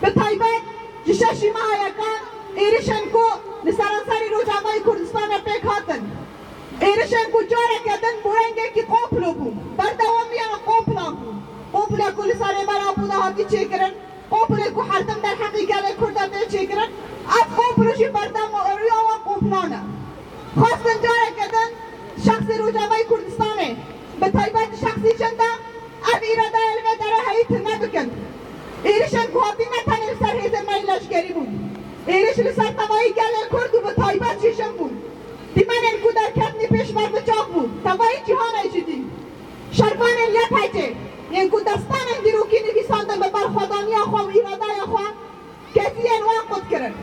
به تایبەت ji şeşî mehayeka êrişên ku li seranserî قوپلو بوم بردوامی قوپلا بوم قوپلا کل ساله برا بوده هاتی چه کرن قوپلا کو حرتم در حقیقت کرداته چه کرن اب قوپلوشی بردم ریا و قوپلانه خواستن جاره کدن شخص روجاوی کردستانه به طیبت شخصی چنده اب ایراده علمه داره حیث نبکن ایرشن گوهاتی نتنه سر هیز میلشگری بود ایرش لسر توایی گله کرد و به طیبت شیشم بود دیمن انکو در کتنی پیش بر بچاق بود توایی جهان ایشدی شرفان الیت هیچه انکو دستان اندیروکی نویساندن به برخودانی خواه و ایراده خواه کسی انوان قد کرن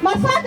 مساج